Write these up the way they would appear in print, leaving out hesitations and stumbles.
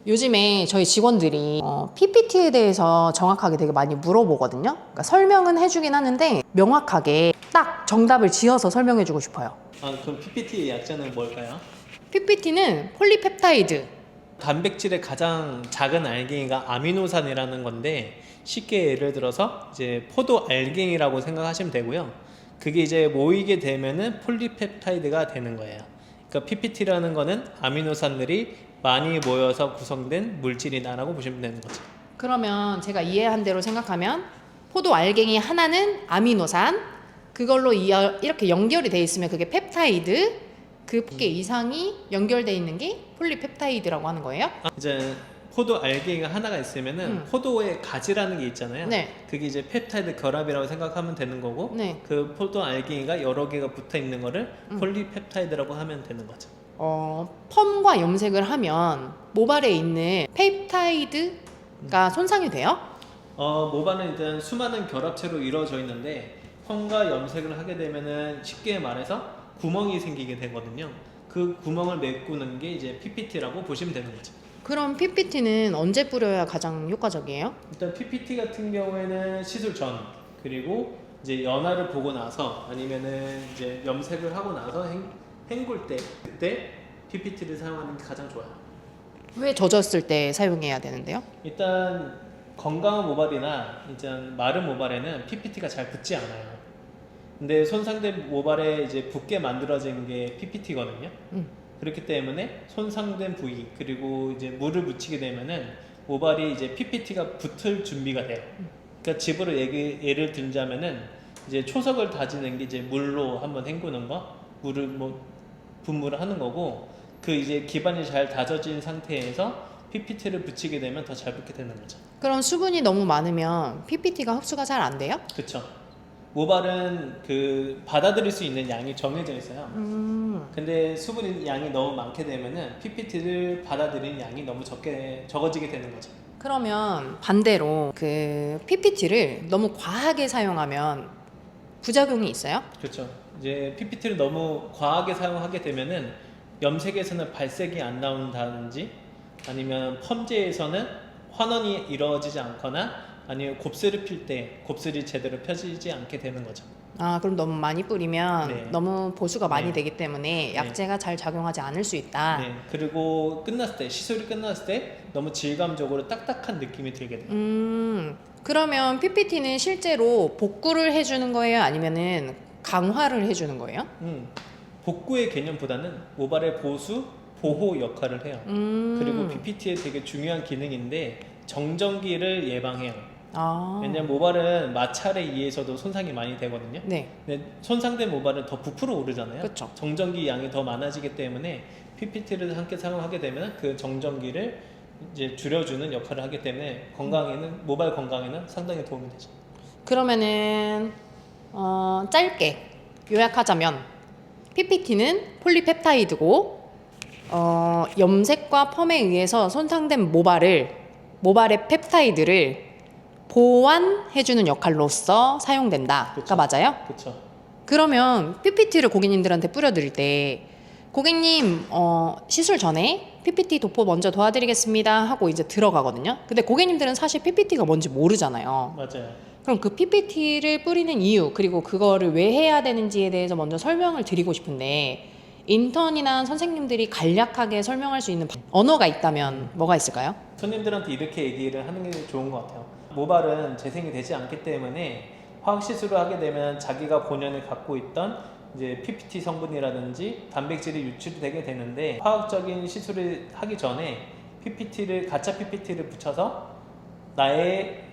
요즘에 저희 직원들이 PPT에 대해서 정확하게 되게 많이 물어보거든요. 그러니까 설명은 해주긴 하는데 명확하게 딱 정답을 지어서 설명해주고 싶어요. 그럼 PPT의 약자는 뭘까요? PPT는 폴리펩타이드. 단백질의 가장 작은 알갱이가 아미노산이라는 건데, 쉽게 예를 들어서 이제 포도 알갱이라고 생각하시면 되고요. 그게 이제 모이게 되면은 폴리펩타이드가 되는 거예요. 그러니까 PPT라는 거는 아미노산들이 많이 모여서 구성된 물질이다라고 보시면 되는 거죠. 그러면 제가 이해한 대로 생각하면 포도 알갱이 하나는 아미노산, 그걸로 이렇게 연결이 돼 있으면 그게 펩타이드, 그 개 이상이 연결돼 있는 게 폴리펩타이드라고 하는 거예요? 이제 포도 알갱이가 하나가 있으면은 포도의 가지라는 게 있잖아요. 네. 그게 이제 펩타이드 결합이라고 생각하면 되는 거고, 네. 그 포도 알갱이가 여러 개가 붙어 있는 거를 폴리펩타이드라고 하면 되는 거죠. 펌과 염색을 하면 모발에 있는 펩타이드가 손상이 돼요? 모발은 일단 수많은 결합체로 이루어져 있는데, 펌과 염색을 하게 되면은 쉽게 말해서 구멍이 생기게 되거든요. 그 구멍을 메꾸는 게 이제 PPT라고 보시면 되는 거죠. 그럼 PPT는 언제 뿌려야 가장 효과적이에요? 일단 PPT 같은 경우에는 시술 전, 그리고 이제 연화를 보고 나서, 아니면은 이제 염색을 하고 나서 헹굴 때, 그때 PPT를 사용하는 게 가장 좋아요. 왜 젖었을 때 사용해야 되는데요? 일단 건강한 모발이나 이제 마른 모발에는 PPT가 잘 붙지 않아요. 근데 손상된 모발에 이제 붙게 만들어진 게 PPT거든요. 그렇기 때문에 손상된 부위, 그리고 이제 물을 묻히게 되면은 모발이 이제 PPT가 붙을 준비가 돼요. 그러니까 집으로 예를 들자면은 이제 초석을 다지는 게 이제 물로 한번 헹구는 거, 물을 분무를 하는 거고, 그 이제 기반이 잘 다져진 상태에서 PPT를 붙이게 되면 더 잘 붙게 되는 거죠. 그럼 수분이 너무 많으면 PPT가 흡수가 잘 안 돼요? 그렇죠. 모발은 그 받아들일 수 있는 양이 정해져 있어요. 근데 수분 양이 너무 많게 되면은 PPT를 받아들이는 양이 너무 적어지게 되는 거죠. 그러면 반대로 그 PPT를 너무 과하게 사용하면 부작용이 있어요? 그렇죠. 이제 PPT를 너무 과하게 사용하게 되면은 염색에서는 발색이 안 나온다든지, 아니면 펌제에서는 환원이 이루어지지 않거나, 아니면 곱슬을 필 때 곱슬이 제대로 펴지지 않게 되는 거죠. 아, 그럼 너무 많이 뿌리면 네. 너무 보수가 많이 네. 되기 때문에 약재가 잘 작용하지 않을 수 있다. 네. 그리고 끝났을 때, 시술이 끝났을 때 너무 질감적으로 딱딱한 느낌이 들게 돼요. 그러면 PPT는 실제로 복구를 해주는 거예요? 아니면은 강화를 해주는 거예요? 복구의 개념보다는 모발의 보수, 보호 역할을 해요. 그리고 PPT의 되게 중요한 기능인데, 정전기를 예방해요. 아. 왜냐면 모발은 마찰에 의해서도 손상이 많이 되거든요. 네. 근데 손상된 모발은 더 부풀어 오르잖아요. 그쵸. 정전기 양이 더 많아지기 때문에 PPT를 함께 사용하게 되면 그 정전기를 이제 줄여주는 역할을 하기 때문에 모발 건강에는 상당히 도움이 되죠. 그러면은 짧게 요약하자면 PPT는 폴리펩타이드고 염색과 펌에 의해서 손상된 모발의 펩타이드를 보완해주는 역할로서 사용된다가 그쵸. 맞아요? 그렇죠. 그러면 PPT를 고객님들한테 뿌려드릴 때 고객님 시술 전에 PPT 도포 먼저 도와드리겠습니다 하고 이제 들어가거든요. 근데 고객님들은 사실 PPT가 뭔지 모르잖아요. 맞아요. 그럼 그 PPT를 뿌리는 이유, 그리고 그거를 왜 해야 되는지에 대해서 먼저 설명을 드리고 싶은데, 인턴이나 선생님들이 간략하게 설명할 수 있는 언어가 있다면 뭐가 있을까요? 손님들한테 이렇게 얘기를 하는 게 좋은 것 같아요. 모발은 재생이 되지 않기 때문에 화학 시술을 하게 되면 자기가 본연에 갖고 있던 이제 PPT 성분이라든지 단백질이 유출이 되게 되는데, 화학적인 시술을 하기 전에 가짜 PPT를 붙여서 나의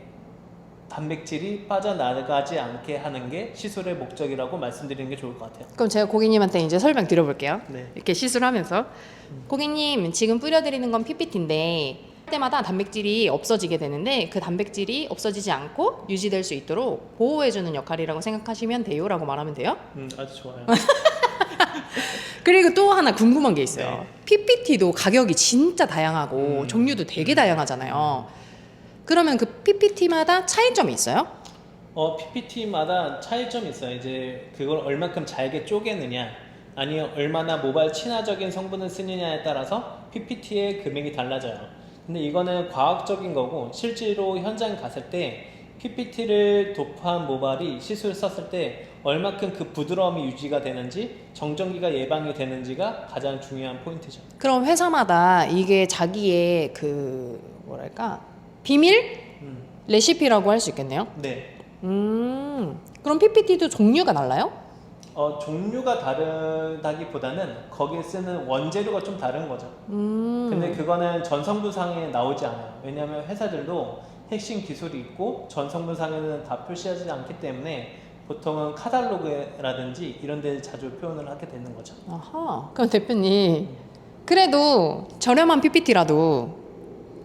단백질이 빠져나가지 않게 하는 게 시술의 목적이라고 말씀드리는 게 좋을 것 같아요. 그럼 제가 고객님한테 이제 설명 드려볼게요. 네. 이렇게 시술하면서 고객님 지금 뿌려드리는 건 PPT인데 때마다 단백질이 없어지게 되는데 그 단백질이 없어지지 않고 유지될 수 있도록 보호해주는 역할이라고 생각하시면 돼요 라고 말하면 돼요. 아주 좋아요. 그리고 또 하나 궁금한 게 있어요. 네. PPT도 가격이 진짜 다양하고 종류도 되게 다양하잖아요. 그러면 그 PPT마다 차이점이 있어요? PPT마다 차이점이 있어요. 이제 그걸 얼만큼 잘게 쪼개느냐, 아니면 얼마나 모발 친화적인 성분을 쓰느냐에 따라서 PPT의 금액이 달라져요. 근데 이거는 과학적인 거고 실제로 현장 갔을 때 PPT를 도포한 모발이 시술 썼을 때 얼마큼 그 부드러움이 유지가 되는지 정전기가 예방이 되는지가 가장 중요한 포인트죠. 그럼 회사마다 이게 자기의 그 뭐랄까 비밀 레시피라고 할 수 있겠네요. 네. 그럼 PPT도 종류가 달라요? 종류가 다르다기보다는 거기에 쓰는 원재료가 좀 다른 거죠. 근데 그거는 전성분상에 나오지 않아요. 왜냐하면 회사들도 핵심 기술이 있고 전성분상에는 다 표시하지 않기 때문에 보통은 카탈로그라든지 이런 데 자주 표현을 하게 되는 거죠. 아하. 그럼 대표님 그래도 저렴한 PPT라도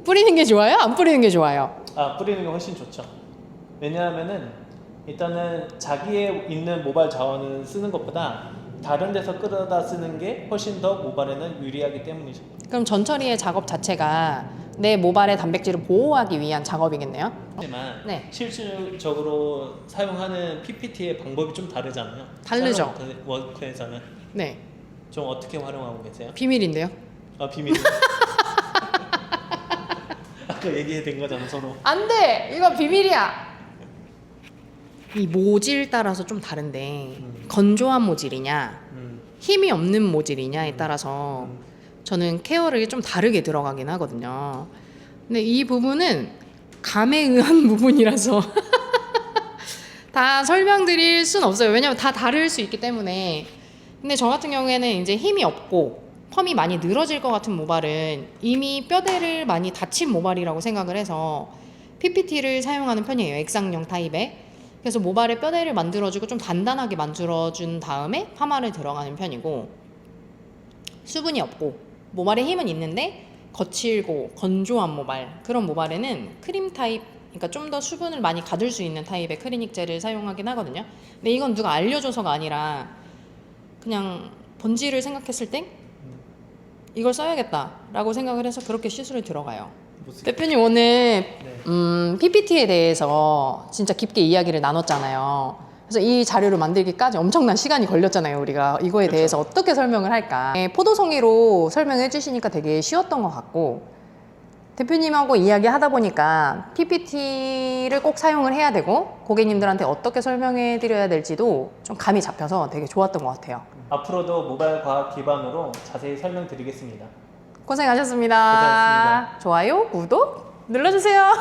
뿌리는 게 좋아요? 안 뿌리는 게 좋아요? 뿌리는 게 훨씬 좋죠. 왜냐하면은 일단은 자기의 있는 모발 자원을 쓰는 것보다 다른 데서 끌어다 쓰는 게 훨씬 더 모발에는 유리하기 때문이죠. 그럼 전처리의 작업 자체가 내 모발의 단백질을 보호하기 위한 작업이겠네요? 하지만 네. 실질적으로 사용하는 PPT의 방법이 좀 다르잖아요. 다르죠. 촬영 워크에서는 네. 좀 어떻게 활용하고 계세요? 비밀인데요? 비밀. 아까 얘기된 거잖아 서로. 안 돼! 이거 비밀이야! 이 모질 따라서 좀 다른데 건조한 모질이냐 힘이 없는 모질이냐에 따라서 저는 케어를 좀 다르게 들어가긴 하거든요. 근데 이 부분은 감에 의한 부분이라서 다 설명드릴 순 없어요. 왜냐면 다 다를 수 있기 때문에. 근데 저 같은 경우에는 이제 힘이 없고 펌이 많이 늘어질 것 같은 모발은 이미 뼈대를 많이 다친 모발이라고 생각을 해서 PPT를 사용하는 편이에요. 액상용 타입의. 그래서 모발의 뼈대를 만들어주고 좀 단단하게 만들어준 다음에 파마를 들어가는 편이고, 수분이 없고 모발에 힘은 있는데 거칠고 건조한 모발, 그런 모발에는 크림 타입, 그러니까 좀 더 수분을 많이 가둘 수 있는 타입의 크리닉 젤을 사용하긴 하거든요. 근데 이건 누가 알려줘서가 아니라 그냥 본질을 생각했을 때 이걸 써야겠다라고 생각을 해서 그렇게 시술을 들어가요. 대표님 오늘 네. PPT에 대해서 진짜 깊게 이야기를 나눴잖아요. 그래서 이 자료를 만들기까지 엄청난 시간이 걸렸잖아요. 우리가 이거에 그렇죠. 대해서 어떻게 설명을 할까. 포도송이로 설명해 주시니까 되게 쉬웠던 것 같고, 대표님하고 이야기하다 보니까 PPT를 꼭 사용을 해야 되고 고객님들한테 어떻게 설명해 드려야 될지도 좀 감이 잡혀서 되게 좋았던 것 같아요. 앞으로도 모발 과학 기반으로 자세히 설명드리겠습니다. 고생하셨습니다. 고생하셨습니다. 좋아요, 구독 눌러주세요.